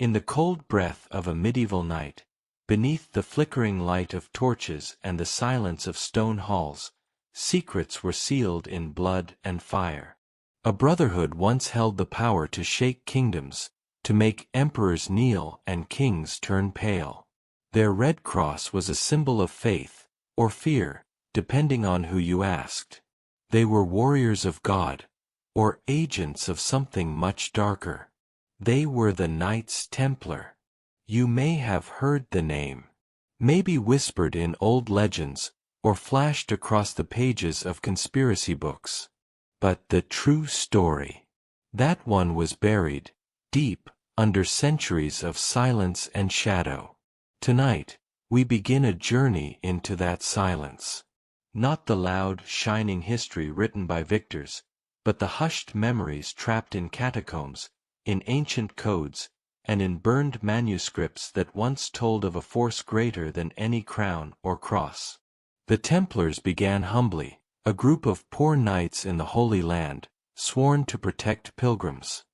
In the cold breath of a medieval night, beneath the flickering light of torches and the silence of stone halls, secrets were sealed in blood and fire. A brotherhood once held the power to shake kingdoms, to make emperors kneel and kings turn pale. Their red cross was a symbol of faith, or fear, depending on who you asked. They were warriors of God, or agents of something much darker. They were the Knights Templar. You may have heard the name, maybe whispered in old legends, or flashed across the pages of conspiracy books. But the true story, that one was buried, deep, under centuries of silence and shadow. Tonight, we begin a journey into that silence. Not the loud, shining history written by victors, but the hushed memories trapped in catacombs, in ancient codes, and in burned manuscripts that once told of a force greater than any crown or cross. The Templars began humbly, a group of poor knights in the Holy Land, sworn to protect pilgrims.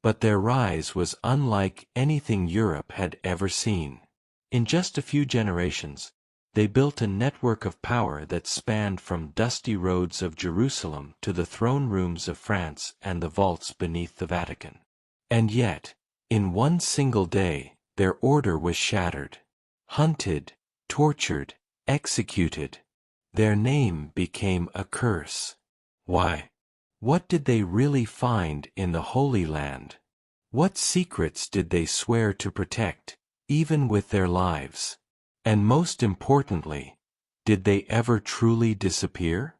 But their rise was unlike anything Europe had ever seen. In just a few generations, they built a network of power that spanned from dusty roads of Jerusalem to the throne rooms of France and the vaults beneath the Vatican. And yet, in one single day, their order was shattered. Hunted, tortured, executed. Their name became a curse. Why? What did they really find in the Holy Land? What secrets did they swear to protect, even with their lives? And most importantly, did they ever truly disappear?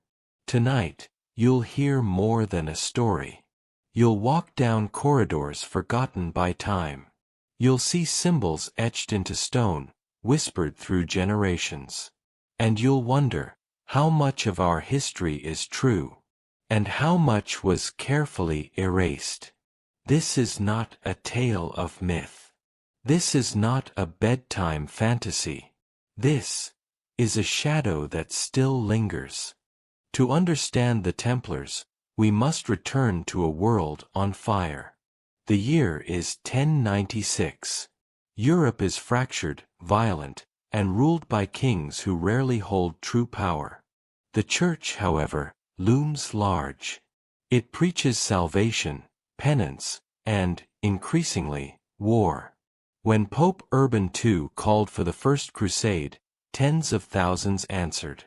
Tonight, you'll hear more than a story. You'll walk down corridors forgotten by time. You'll see symbols etched into stone, whispered through generations. And you'll wonder, how much of our history is true, and how much was carefully erased. This is not a tale of myth. This is not a bedtime fantasy. This is a shadow that still lingers. To understand the Templars, we must return to a world on fire. The year is 1096. Europe is fractured, violent, and ruled by kings who rarely hold true power. The Church, however, looms large. It preaches salvation, penance, and, increasingly, war. When Pope Urban II called for the First Crusade, tens of thousands answered.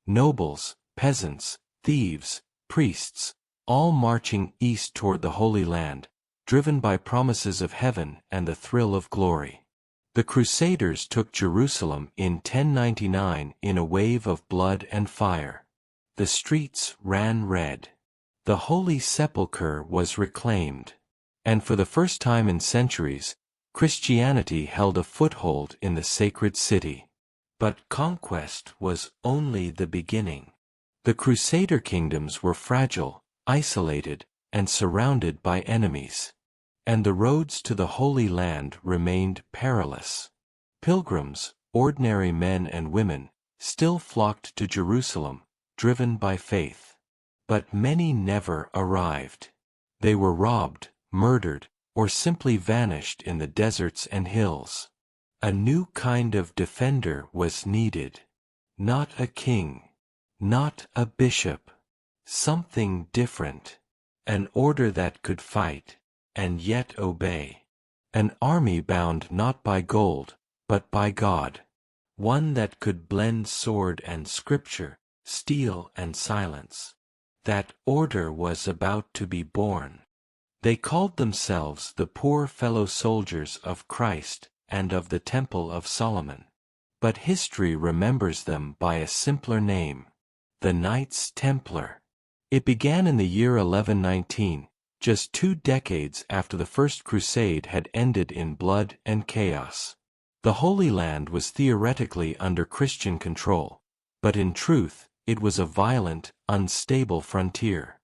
Nobles, peasants, thieves, priests, all marching east toward the Holy Land, driven by promises of heaven and the thrill of glory. The Crusaders took Jerusalem in 1099 in a wave of blood and fire. The streets ran red. The Holy Sepulchre was reclaimed. And for the first time in centuries, Christianity held a foothold in the sacred city. But conquest was only the beginning. The Crusader kingdoms were fragile, isolated, and surrounded by enemies. And the roads to the Holy Land remained perilous. Pilgrims, ordinary men and women, still flocked to Jerusalem, driven by faith. But many never arrived. They were robbed, murdered, or simply vanished in the deserts and hills. A new kind of defender was needed. Not a king. Not a bishop. Something different. An order that could fight, and yet obey. An army bound not by gold, but by God. One that could blend sword and scripture, steel and silence. That order was about to be born. They called themselves the poor fellow soldiers of Christ and of the Temple of Solomon. But history remembers them by a simpler name, the Knights Templar. It began in the year 1119, just 2 decades after the First Crusade had ended in blood and chaos. The Holy Land was theoretically under Christian control, but in truth, it was a violent, unstable frontier.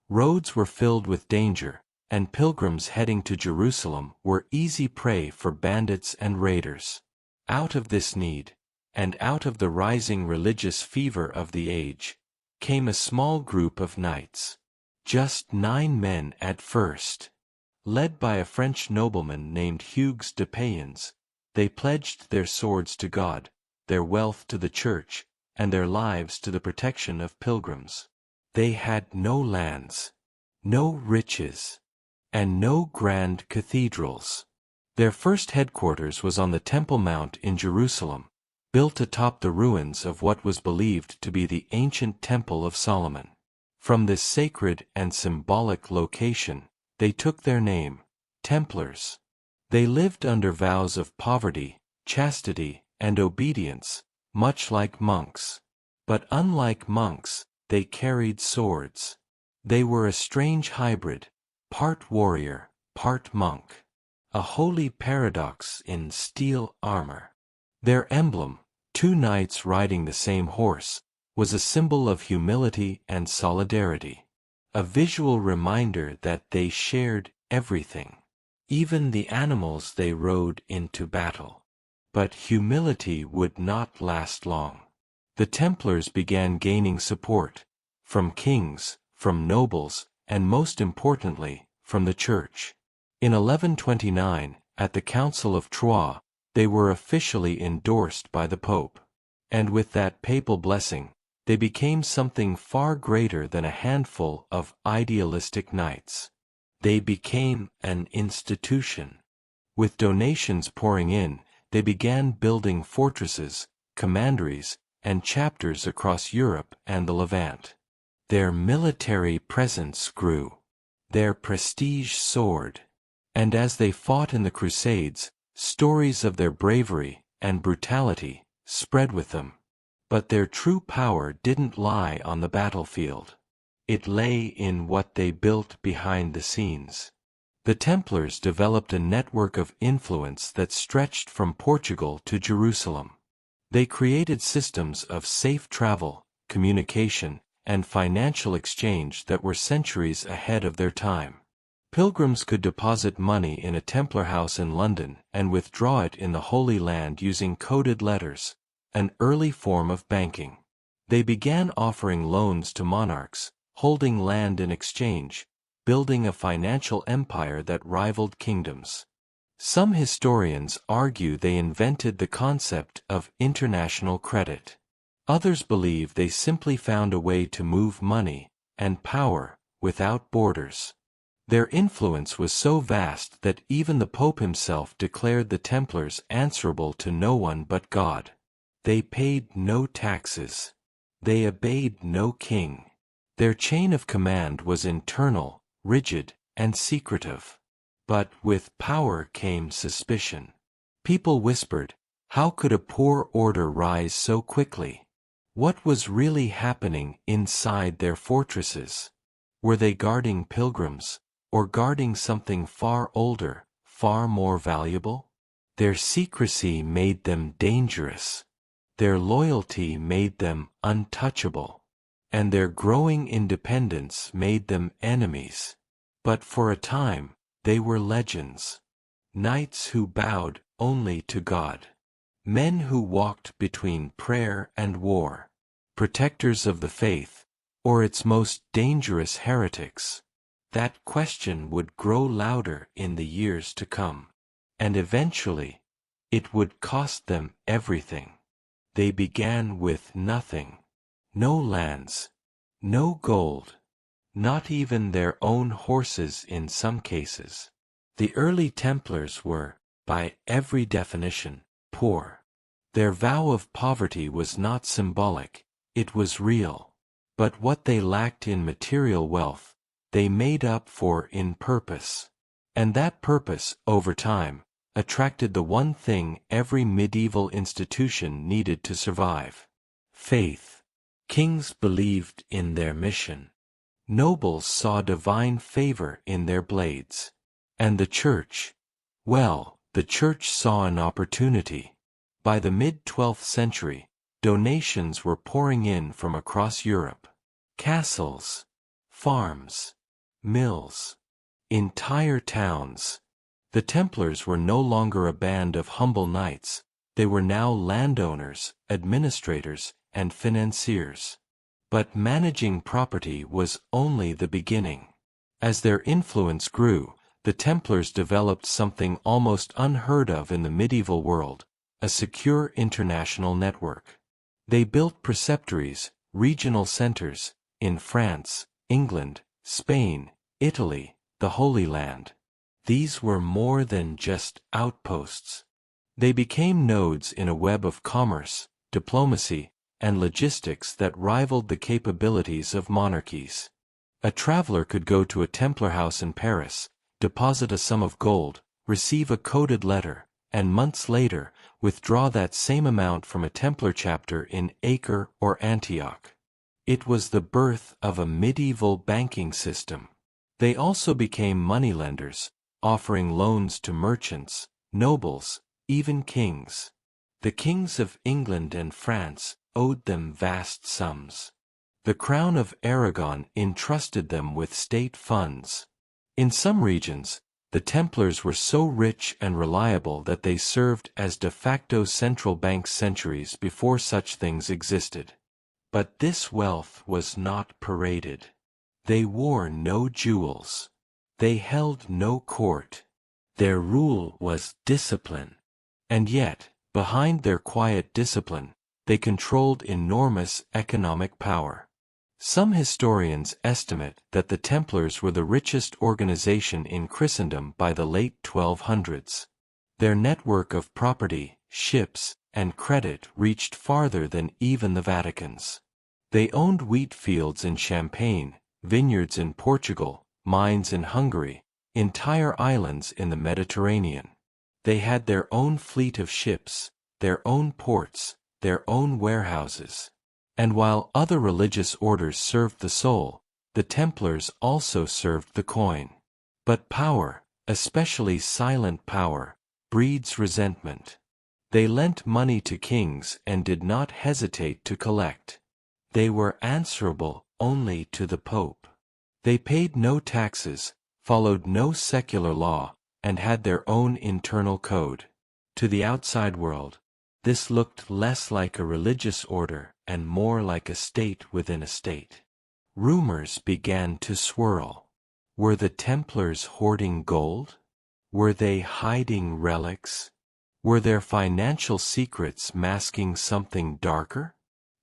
Roads were filled with danger, and pilgrims heading to Jerusalem were easy prey for bandits and raiders. Out of this need, and out of the rising religious fever of the age, came a small group of knights. Just 9 men at first. Led by a French nobleman named Hugues de Payens, they pledged their swords to God, their wealth to the Church, and their lives to the protection of pilgrims. They had no lands, no riches, and no grand cathedrals. Their first headquarters was on the Temple Mount in Jerusalem, built atop the ruins of what was believed to be the ancient Temple of Solomon. From this sacred and symbolic location, they took their name, Templars. They lived under vows of poverty, chastity, and obedience, much like monks. But unlike monks, they carried swords. They were a strange hybrid, part warrior, part monk. A holy paradox in steel armor. Their emblem, two knights riding the same horse, was a symbol of humility and solidarity. A visual reminder that they shared everything, even the animals they rode into battle. But humility would not last long. The Templars began gaining support, from kings, from nobles, and most importantly, from the Church. In 1129, at the Council of Troyes, they were officially endorsed by the Pope. And with that papal blessing, they became something far greater than a handful of idealistic knights. They became an institution. With donations pouring in, they began building fortresses, commanderies, and chapters across Europe and the Levant. Their military presence grew. Their prestige soared. And as they fought in the Crusades, stories of their bravery and brutality spread with them. But their true power didn't lie on the battlefield. It lay in what they built behind the scenes. The Templars developed a network of influence that stretched from Portugal to Jerusalem. They created systems of safe travel, communication, and financial exchange that were centuries ahead of their time. Pilgrims could deposit money in a Templar house in London and withdraw it in the Holy Land using coded letters, an early form of banking. They began offering loans to monarchs, holding land in exchange, building a financial empire that rivaled kingdoms. Some historians argue they invented the concept of international credit. Others believe they simply found a way to move money and power without borders. Their influence was so vast that even the Pope himself declared the Templars answerable to no one but God. They paid no taxes. They obeyed no king. Their chain of command was internal, rigid, and secretive. But with power came suspicion. People whispered, how could a poor order rise so quickly? What was really happening inside their fortresses? Were they guarding pilgrims, or guarding something far older, far more valuable? Their secrecy made them dangerous. Their loyalty made them untouchable. And their growing independence made them enemies. But for a time, they were legends. Knights who bowed only to God. Men who walked between prayer and war. Protectors of the faith, or its most dangerous heretics. That question would grow louder in the years to come. And eventually, it would cost them everything. They began with nothing. No lands. No gold. Not even their own horses in some cases. The early Templars were, by every definition, poor. Their vow of poverty was not symbolic, it was real. But what they lacked in material wealth, they made up for in purpose. And that purpose, over time, attracted the one thing every medieval institution needed to survive: faith. Kings believed in their mission. Nobles saw divine favor in their blades. And the Church? Well, the Church saw an opportunity. By the mid-12th century, donations were pouring in from across Europe. Castles, farms, mills, entire towns. The Templars were no longer a band of humble knights, they were now landowners, administrators, and financiers. But managing property was only the beginning. As their influence grew, the Templars developed something almost unheard of in the medieval world: a secure international network. They built preceptories, regional centers, in France, England, Spain, Italy, the Holy Land. These were more than just outposts. They became nodes in a web of commerce, diplomacy, and logistics that rivaled the capabilities of monarchies. A traveler could go to a Templar house in Paris, deposit a sum of gold, receive a coded letter, and months later, withdraw that same amount from a Templar chapter in Acre or Antioch. It was the birth of a medieval banking system. They also became moneylenders, offering loans to merchants, nobles, even kings. The kings of England and France owed them vast sums. The Crown of Aragon entrusted them with state funds. In some regions, the Templars were so rich and reliable that they served as de facto central banks centuries before such things existed. But this wealth was not paraded. They wore no jewels. They held no court. Their rule was discipline. And yet, behind their quiet discipline, they controlled enormous economic power. Some historians estimate that the Templars were the richest organization in Christendom by the late 1200s. Their network of property, ships, and credit reached farther than even the Vatican's. They owned wheat fields in Champagne, vineyards in Portugal, mines in Hungary, entire islands in the Mediterranean. They had their own fleet of ships, their own ports, their own warehouses. And while other religious orders served the soul, the Templars also served the coin. But power, especially silent power, breeds resentment. They lent money to kings and did not hesitate to collect. They were answerable only to the Pope. They paid no taxes, followed no secular law, and had their own internal code. To the outside world, this looked less like a religious order and more like a state within a state. Rumors began to swirl. Were the Templars hoarding gold? Were they hiding relics? Were their financial secrets masking something darker?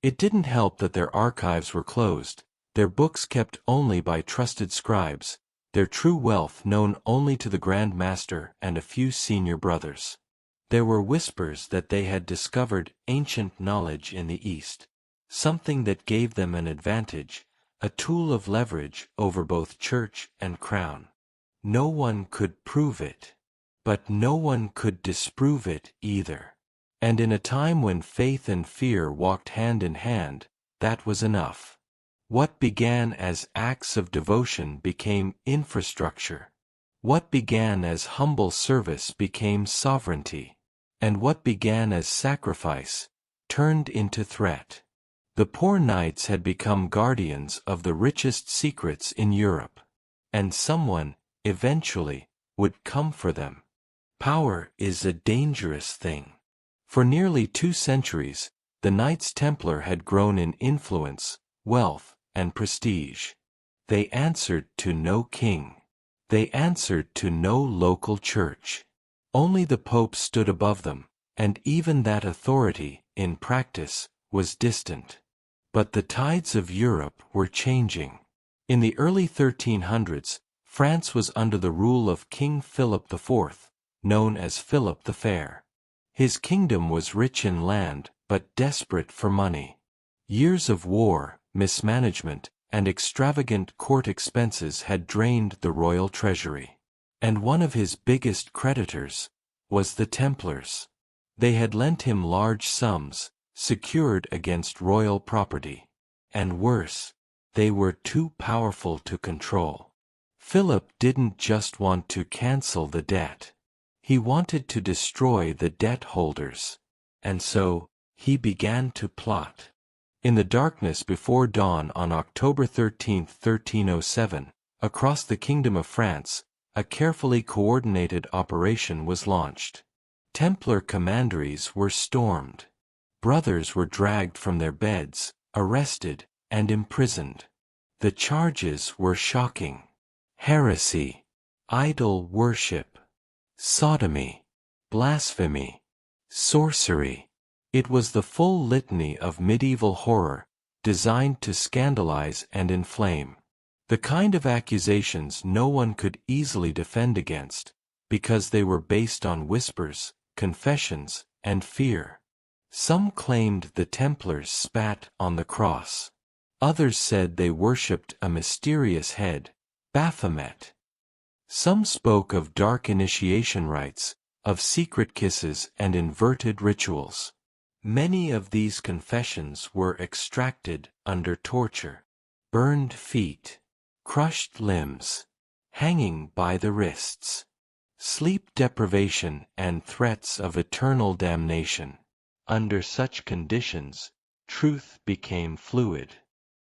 It didn't help that their archives were closed, their books kept only by trusted scribes, their true wealth known only to the Grand Master and a few senior brothers. There were whispers that they had discovered ancient knowledge in the East, something that gave them an advantage, a tool of leverage over both church and crown. No one could prove it, but no one could disprove it either. And in a time when faith and fear walked hand in hand, that was enough. What began as acts of devotion became infrastructure. What began as humble service became sovereignty. And what began as sacrifice turned into threat. The poor knights had become guardians of the richest secrets in Europe. And someone, eventually, would come for them. Power is a dangerous thing. For nearly 2 centuries, the Knights Templar had grown in influence, wealth, and prestige. They answered to no king. They answered to no local church. Only the Pope stood above them, and even that authority, in practice, was distant. But the tides of Europe were changing. In the early 1300s, France was under the rule of King Philip IV, known as Philip the Fair. His kingdom was rich in land, but desperate for money. Years of war, mismanagement, and extravagant court expenses had drained the royal treasury. And one of his biggest creditors was the Templars. They had lent him large sums, secured against royal property. And worse, they were too powerful to control. Philip didn't just want to cancel the debt. He wanted to destroy the debt holders. And so, he began to plot. In the darkness before dawn on October 13, 1307, across the Kingdom of France, a carefully coordinated operation was launched. Templar commanderies were stormed. Brothers were dragged from their beds, arrested, and imprisoned. The charges were shocking. Heresy, idol worship, sodomy, blasphemy, sorcery. It was the full litany of medieval horror, designed to scandalize and inflame. The kind of accusations no one could easily defend against, because they were based on whispers, confessions, and fear. Some claimed the Templars spat on the cross. Others said they worshipped a mysterious head, Baphomet. Some spoke of dark initiation rites, of secret kisses and inverted rituals. Many of these confessions were extracted under torture. Burned feet, crushed limbs, hanging by the wrists, sleep deprivation and threats of eternal damnation. Under such conditions, truth became fluid.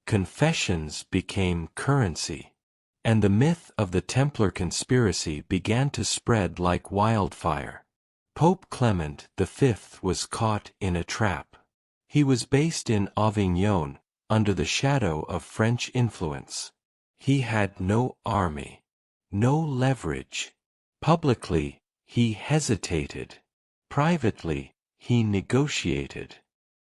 Confessions became currency. And the myth of the Templar conspiracy began to spread like wildfire. Pope Clement V was caught in a trap. He was based in Avignon, under the shadow of French influence. He had no army, no leverage. Publicly, he hesitated. Privately, he negotiated.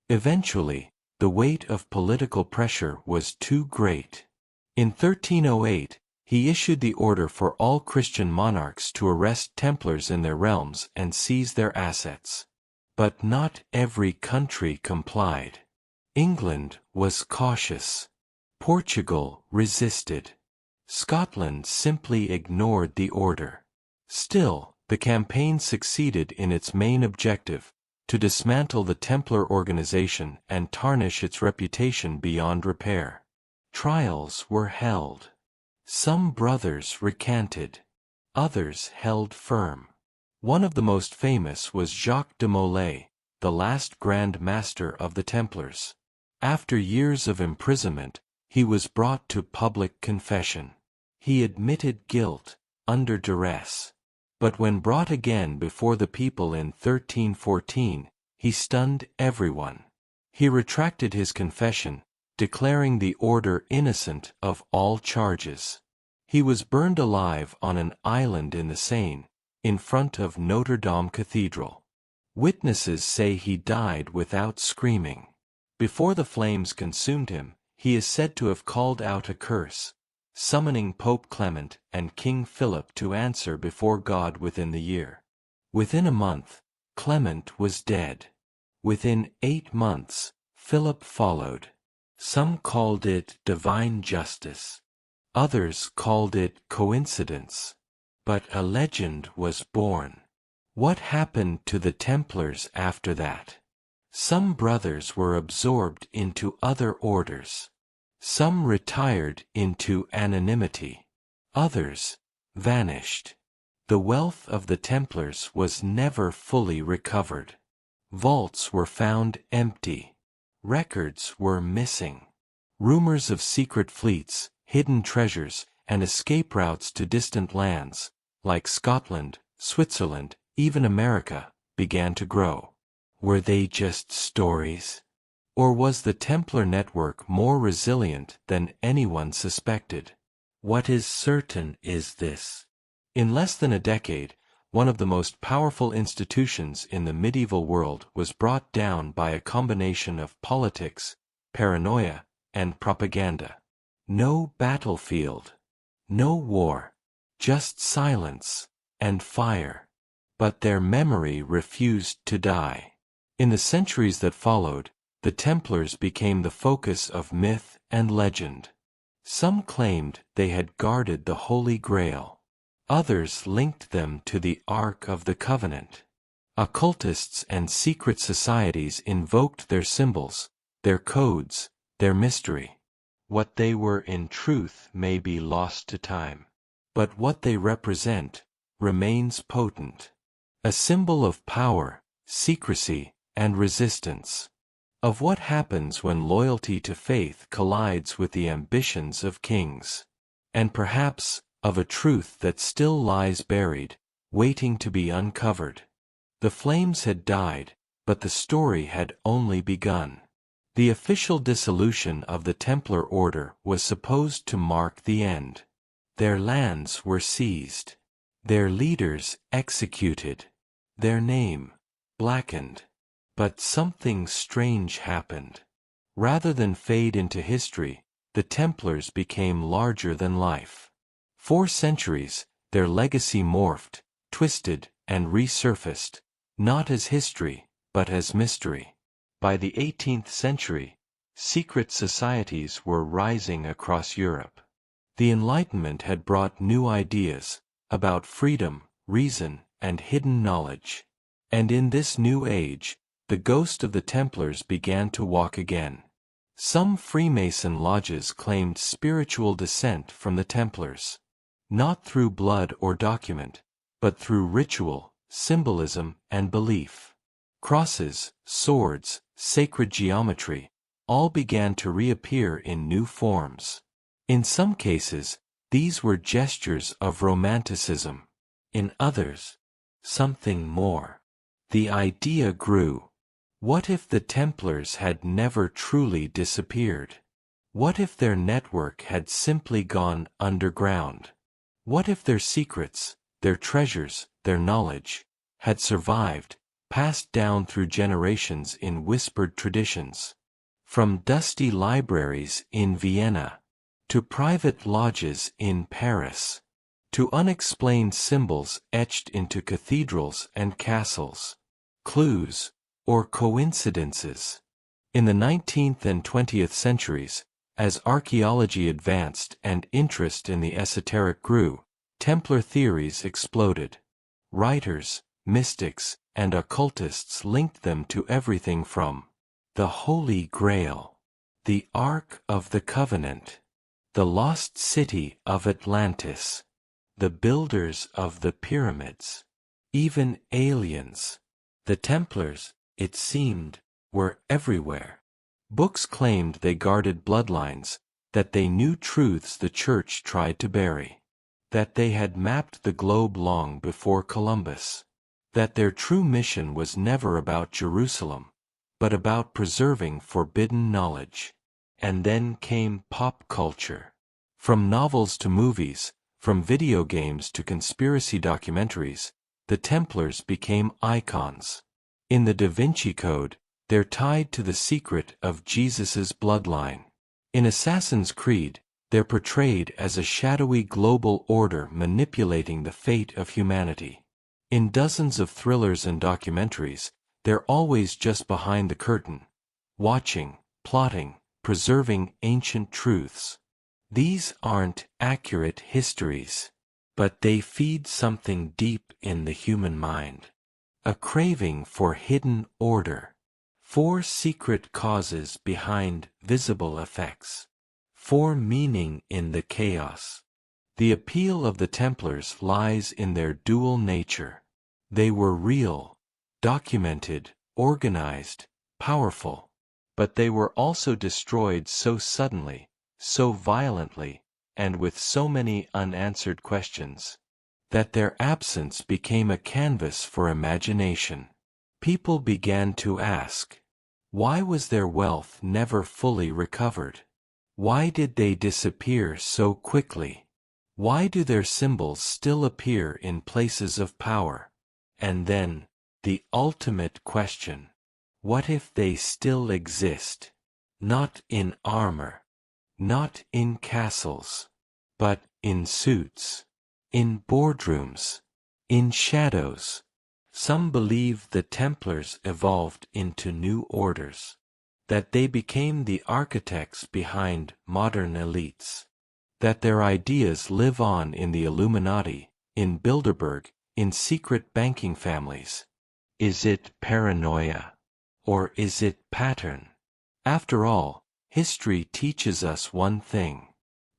Eventually, the weight of political pressure was too great. In 1308, he issued the order for all Christian monarchs to arrest Templars in their realms and seize their assets. But not every country complied. England was cautious. Portugal resisted. Scotland simply ignored the order. Still, the campaign succeeded in its main objective, to dismantle the Templar organization and tarnish its reputation beyond repair. Trials were held. Some brothers recanted. Others held firm. One of the most famous was Jacques de Molay, the last Grand Master of the Templars. After years of imprisonment, he was brought to public confession. He admitted guilt, under duress. But when brought again before the people in 1314, he stunned everyone. He retracted his confession, declaring the order innocent of all charges. He was burned alive on an island in the Seine, in front of Notre Dame Cathedral. Witnesses say he died without screaming. Before the flames consumed him, he is said to have called out a curse, summoning Pope Clement and King Philip to answer before God within the year. Within a month, Clement was dead. Within 8 months, Philip followed. Some called it divine justice. Others called it coincidence. But a legend was born. What happened to the Templars after that? Some brothers were absorbed into other orders. Some retired into anonymity. Others vanished. The wealth of the Templars was never fully recovered. Vaults were found empty. Records were missing. Rumors of secret fleets, hidden treasures, and escape routes to distant lands, like Scotland, Switzerland, even America, began to grow. Were they just stories? Or was the Templar network more resilient than anyone suspected? What is certain is this. In less than a decade, one of the most powerful institutions in the medieval world was brought down by a combination of politics, paranoia, and propaganda. No battlefield. No war. Just silence and fire. But their memory refused to die. In the centuries that followed, the Templars became the focus of myth and legend. Some claimed they had guarded the Holy Grail. Others linked them to the Ark of the Covenant. Occultists and secret societies invoked their symbols, their codes, their mystery. What they were in truth may be lost to time. But what they represent remains potent. A symbol of power, secrecy, and resistance. Of what happens when loyalty to faith collides with the ambitions of kings. And perhaps, of a truth that still lies buried, waiting to be uncovered. The flames had died, but the story had only begun. The official dissolution of the Templar order was supposed to mark the end. Their lands were seized. their leaders executed, their name blackened. But something strange happened. Rather than fade into history, the Templars became larger than life. For centuries, their legacy morphed, twisted, and resurfaced, not as history, but as mystery. By the 18th century, secret societies were rising across Europe. The Enlightenment had brought new ideas about freedom, reason, and hidden knowledge. And in this new age, the ghost of the Templars began to walk again. Some Freemason lodges claimed spiritual descent from the Templars. Not through blood or document, but through ritual, symbolism, and belief. Crosses, swords, sacred geometry, all began to reappear in new forms. In some cases, these were gestures of romanticism. In others, something more. The idea grew. What if the Templars had never truly disappeared? What if their network had simply gone underground? What if their secrets, their treasures, their knowledge, had survived, passed down through generations in whispered traditions? From dusty libraries in Vienna, to private lodges in Paris, to unexplained symbols etched into cathedrals and castles. Clues, or coincidences. In the 19th and 20th centuries, as archaeology advanced and interest in the esoteric grew, Templar theories exploded. Writers, mystics, and occultists linked them to everything from the Holy Grail, the Ark of the Covenant, the lost city of Atlantis, the builders of the pyramids, even aliens. The Templars, it seemed, were everywhere. Books claimed they guarded bloodlines, that they knew truths the Church tried to bury, that they had mapped the globe long before Columbus, that their true mission was never about Jerusalem, but about preserving forbidden knowledge. And then came pop culture. From novels to movies, from video games to conspiracy documentaries, the Templars became icons. In the Da Vinci Code, they're tied to the secret of Jesus's bloodline. In Assassin's Creed, they're portrayed as a shadowy global order manipulating the fate of humanity. In dozens of thrillers and documentaries, they're always just behind the curtain, watching, plotting, preserving ancient truths. These aren't accurate histories, but they feed something deep in the human mind. A craving for hidden order. For secret causes behind visible effects. For meaning in the chaos. The appeal of the Templars lies in their dual nature. They were real, documented, organized, powerful. But they were also destroyed so suddenly, so violently, and with so many unanswered questions, that their absence became a canvas for imagination. People began to ask, why was their wealth never fully recovered? Why did they disappear so quickly? Why do their symbols still appear in places of power? And then, the ultimate question, what if they still exist? Not in armor, not in castles, but in suits, in boardrooms, in shadows. Some believe the Templars evolved into new orders, that they became the architects behind modern elites, that their ideas live on in the Illuminati, in Bilderberg, in secret banking families. Is it paranoia? Or is it pattern? After all, history teaches us one thing.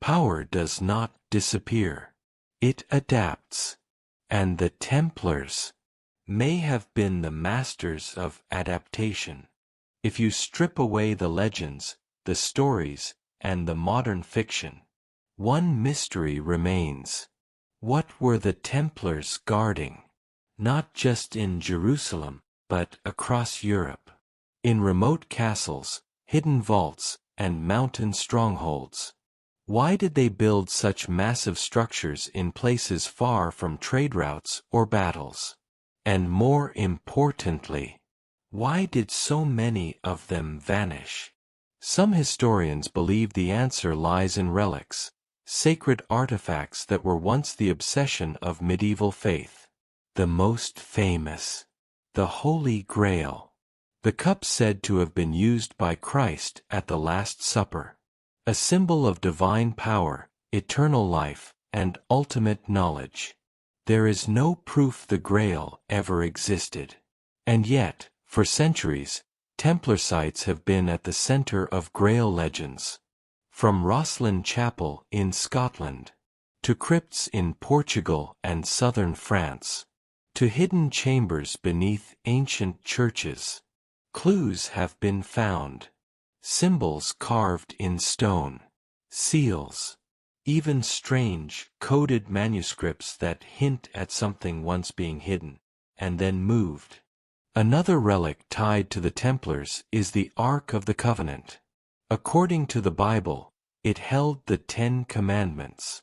Power does not disappear. It adapts. And the Templars may have been the masters of adaptation. If you strip away the legends, the stories, and the modern fiction, one mystery remains. What were the Templars guarding? Not just in Jerusalem, but across Europe. In remote castles, hidden vaults, and mountain strongholds. Why did they build such massive structures in places far from trade routes or battles? And more importantly, why did so many of them vanish? Some historians believe the answer lies in relics, sacred artifacts that were once the obsession of medieval faith. The most famous, the Holy Grail, the cup said to have been used by Christ at the Last Supper, a symbol of divine power, eternal life, and ultimate knowledge. There is no proof the Grail ever existed. And yet, for centuries, Templar sites have been at the center of Grail legends. From Rosslyn Chapel in Scotland, to crypts in Portugal and southern France, to hidden chambers beneath ancient churches, clues have been found. Symbols carved in stone, seals, even strange, coded manuscripts that hint at something once being hidden, and then moved. Another relic tied to the Templars is the Ark of the Covenant. According to the Bible, it held the 10 Commandments.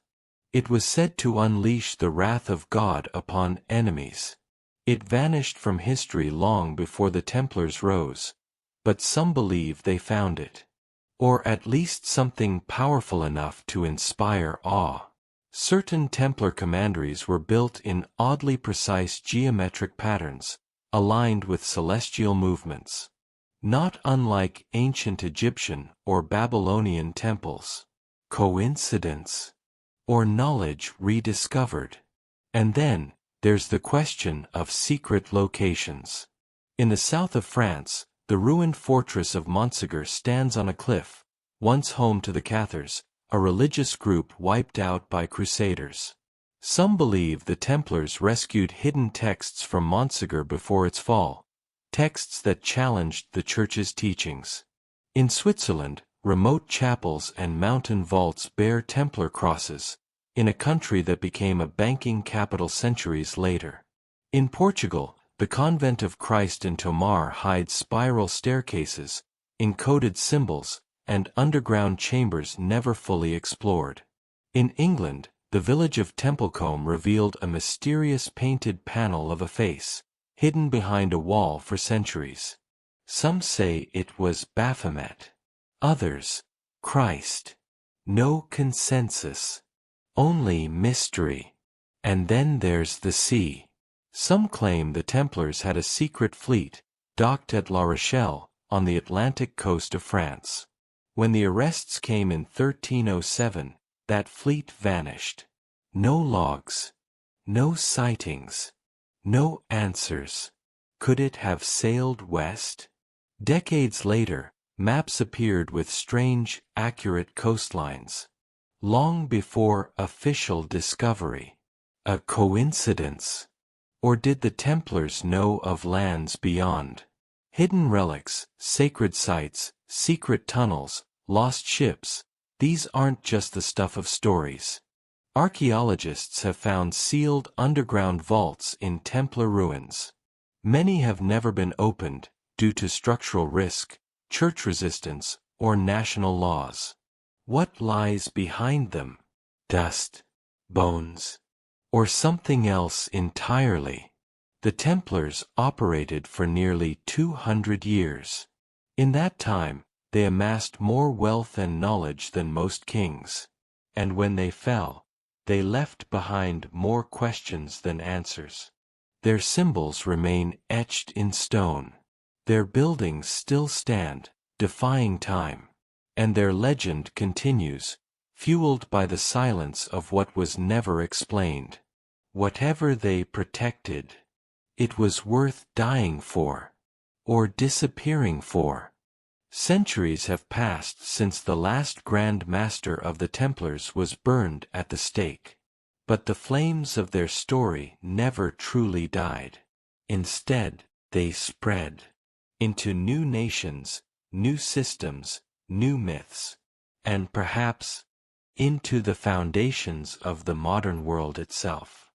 It was said to unleash the wrath of God upon enemies. It vanished from history long before the Templars rose, but some believe they found it. Or at least something powerful enough to inspire awe. Certain Templar commanderies were built in oddly precise geometric patterns, aligned with celestial movements. Not unlike ancient Egyptian or Babylonian temples. Coincidence? Or knowledge rediscovered? And then, there's the question of secret locations. In the south of France, the ruined fortress of Montségur stands on a cliff, once home to the Cathars, a religious group wiped out by crusaders. Some believe the Templars rescued hidden texts from Montségur before its fall, texts that challenged the Church's teachings. In Switzerland, remote chapels and mountain vaults bear Templar crosses, in a country that became a banking capital centuries later. In Portugal, the Convent of Christ in Tomar hides spiral staircases, encoded symbols, and underground chambers never fully explored. In England, the village of Templecombe revealed a mysterious painted panel of a face, hidden behind a wall for centuries. Some say it was Baphomet. Others, Christ. No consensus. Only mystery. And then there's the sea. Some claim the Templars had a secret fleet, docked at La Rochelle, on the Atlantic coast of France. When the arrests came in 1307, that fleet vanished. No logs. No sightings. No answers. Could it have sailed west? Decades later, maps appeared with strange, accurate coastlines. Long before official discovery. A coincidence? Or did the Templars know of lands beyond? Hidden relics, sacred sites, secret tunnels, lost ships, these aren't just the stuff of stories. Archaeologists have found sealed underground vaults in Templar ruins. Many have never been opened, due to structural risk, church resistance, or national laws. What lies behind them? Dust? Bones? Or something else entirely? The Templars operated for nearly 200 years. In that time, they amassed more wealth and knowledge than most kings. And when they fell, they left behind more questions than answers. Their symbols remain etched in stone. Their buildings still stand, defying time. And their legend continues, fueled by the silence of what was never explained. Whatever they protected, it was worth dying for, or disappearing for. Centuries have passed since the last Grand Master of the Templars was burned at the stake. But the flames of their story never truly died. Instead, they spread into new nations, new systems, new myths, and perhaps into the foundations of the modern world itself.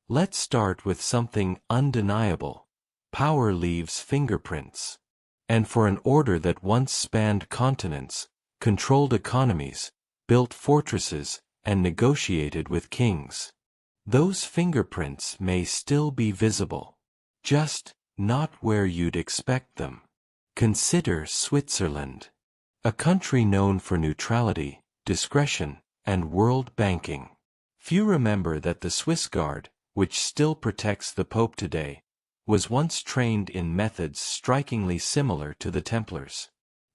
Let's start with something undeniable. Power leaves fingerprints. And for an order that once spanned continents, controlled economies, built fortresses, and negotiated with kings. Those fingerprints may still be visible. Just not where you'd expect them. Consider Switzerland. A country known for neutrality, discretion, and world banking. Few remember that the Swiss Guard, which still protects the Pope today, was once trained in methods strikingly similar to the Templars.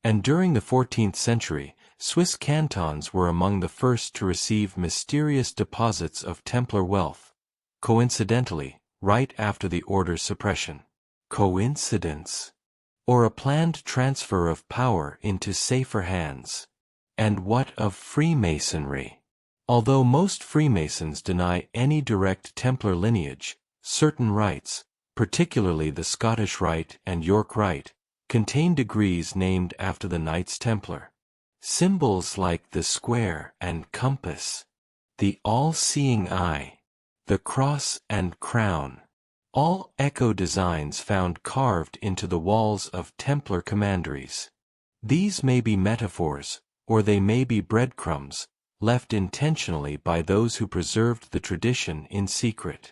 And during the 14th century, Swiss cantons were among the first to receive mysterious deposits of Templar wealth, coincidentally, right after the order's suppression. Coincidence? Or a planned transfer of power into safer hands? And what of Freemasonry? Although most Freemasons deny any direct Templar lineage, certain rites, particularly the Scottish Rite and York Rite, contain degrees named after the Knights Templar. Symbols like the square and compass, the all-seeing eye, the cross and crown, all echo designs found carved into the walls of Templar commanderies. These may be metaphors, or they may be breadcrumbs, left intentionally by those who preserved the tradition in secret.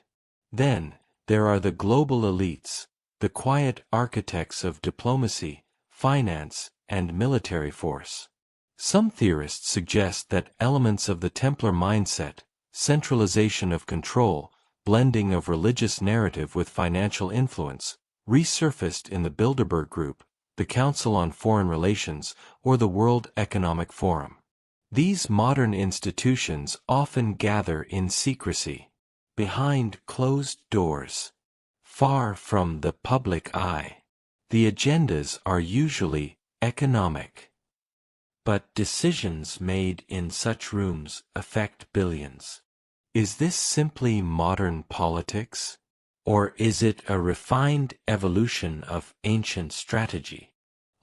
Then, there are the global elites, the quiet architects of diplomacy, finance, and military force. Some theorists suggest that elements of the Templar mindset, centralization of control, blending of religious narrative with financial influence, resurfaced in the Bilderberg Group, the Council on Foreign Relations, or the World Economic Forum. These modern institutions often gather in secrecy, behind closed doors, far from the public eye. The agendas are usually economic. But decisions made in such rooms affect billions. Is this simply modern politics? Or is it a refined evolution of ancient strategy?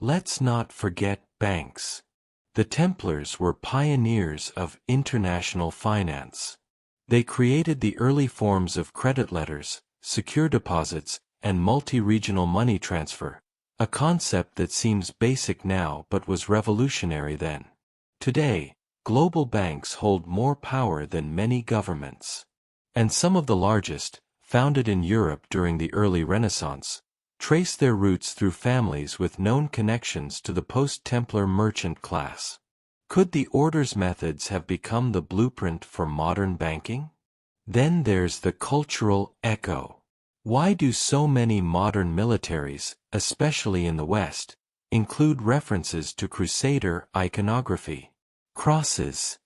Let's not forget banks. The Templars were pioneers of international finance. They created the early forms of credit letters, secure deposits, and multi-regional money transfer, a concept that seems basic now but was revolutionary then. Today, global banks hold more power than many governments. And some of the largest, founded in Europe during the early Renaissance, trace their roots through families with known connections to the post-Templar merchant class. Could the order's methods have become the blueprint for modern banking? Then there's the cultural echo. Why do so many modern militaries, especially in the West, include references to Crusader iconography, crosses,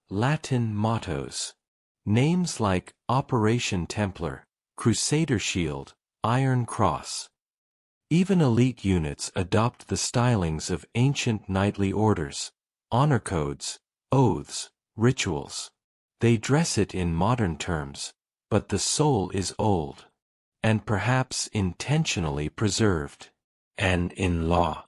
Latin mottos, names like Operation Templar, Crusader Shield, Iron Cross? Even elite units adopt the stylings of ancient knightly orders, honor codes, oaths, rituals. They dress it in modern terms, but the soul is old, and perhaps intentionally preserved. And in law,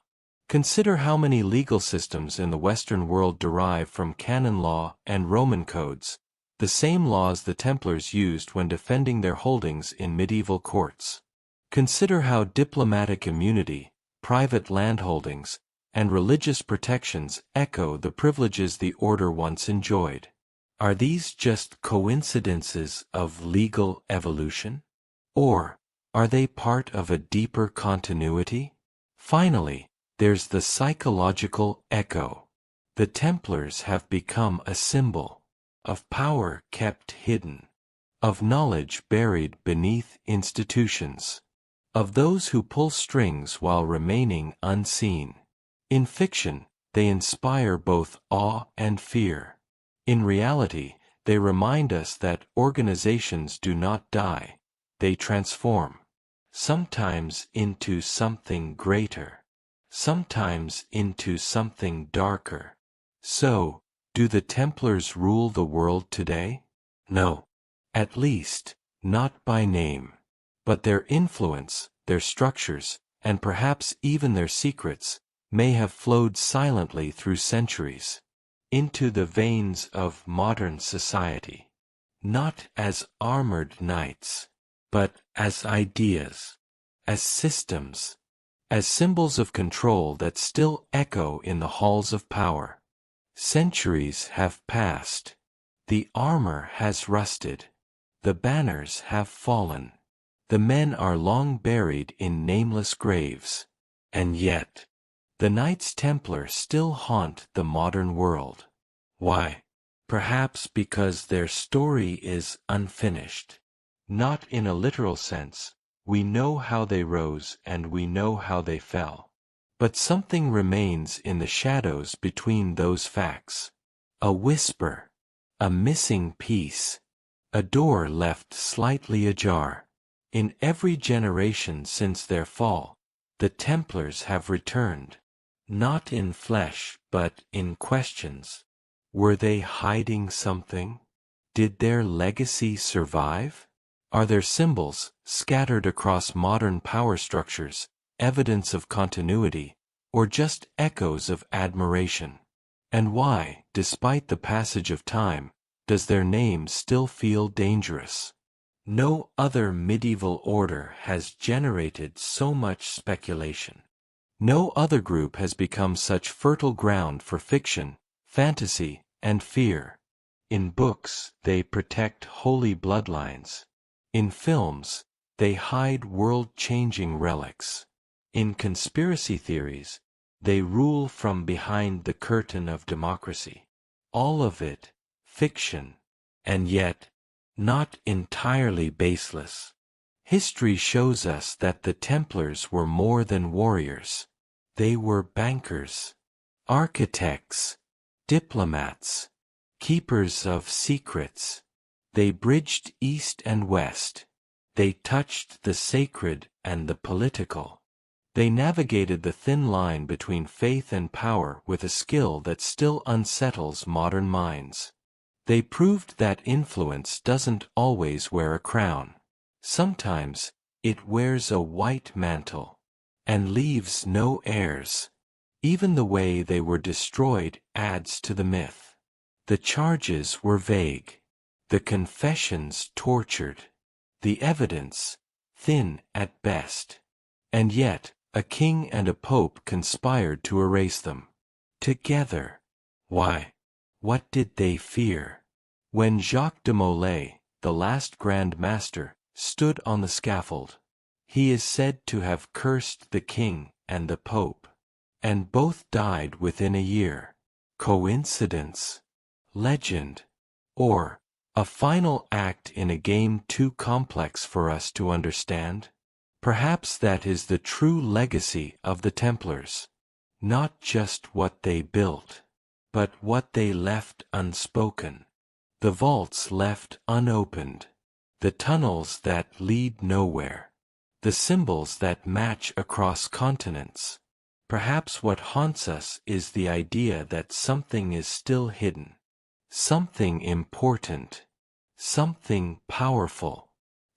consider how many legal systems in the Western world derive from canon law and Roman codes, the same laws the Templars used when defending their holdings in medieval courts. Consider how diplomatic immunity, private landholdings, and religious protections echo the privileges the order once enjoyed. Are these just coincidences of legal evolution? Or are they part of a deeper continuity? Finally, there's the psychological echo. The Templars have become a symbol of power kept hidden, of knowledge buried beneath institutions, of those who pull strings while remaining unseen. In fiction, they inspire both awe and fear. In reality, they remind us that organizations do not die, they transform. Sometimes into something greater, sometimes into something darker. So, do the Templars rule the world today? No. At least, not by name. But their influence, their structures, and perhaps even their secrets, may have flowed silently through centuries into the veins of modern society. Not as armored knights, but as ideas, as systems, as symbols of control that still echo in the halls of power. Centuries have passed. The armor has rusted. The banners have fallen. The men are long buried in nameless graves. And yet, the Knights Templar still haunt the modern world. Why? Perhaps because their story is unfinished. Not in a literal sense. We know how they rose and we know how they fell. But something remains in the shadows between those facts. A whisper. A missing piece. A door left slightly ajar. In every generation since their fall, the Templars have returned. Not in flesh, but in questions. Were they hiding something? Did their legacy survive? Are their symbols, scattered across modern power structures, evidence of continuity, or just echoes of admiration? And why, despite the passage of time, does their name still feel dangerous? No other medieval order has generated so much speculation. No other group has become such fertile ground for fiction, fantasy, and fear. In books, they protect holy bloodlines. In films, they hide world-changing relics. In conspiracy theories, they rule from behind the curtain of democracy. All of it, fiction, and yet, not entirely baseless. History shows us that the Templars were more than warriors. They were bankers, architects, diplomats, keepers of secrets. They bridged East and West. They touched the sacred and the political. They navigated the thin line between faith and power with a skill that still unsettles modern minds. They proved that influence doesn't always wear a crown. Sometimes, it wears a white mantle, and leaves no heirs. Even the way they were destroyed adds to the myth. The charges were vague. The confessions tortured. The evidence, thin at best. And yet, a king and a pope conspired to erase them. Together. Why? What did they fear? When Jacques de Molay, the last Grand Master, stood on the scaffold, he is said to have cursed the king and the pope. And both died within a year. Coincidence? Legend? Or a final act in a game too complex for us to understand? Perhaps that is the true legacy of the Templars. Not just what they built, but what they left unspoken. The vaults left unopened. The tunnels that lead nowhere. The symbols that match across continents. Perhaps what haunts us is the idea that something is still hidden. Something important. Something powerful.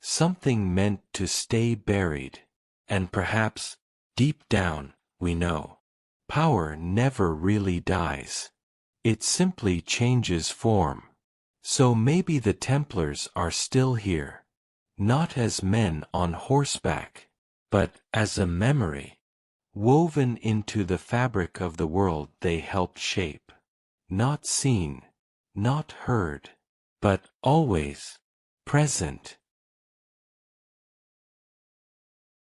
Something meant to stay buried. And perhaps, deep down, we know. Power never really dies. It simply changes form. So maybe the Templars are still here. Not as men on horseback, but as a memory. Woven into the fabric of the world they helped shape. Not seen, not heard, but always present.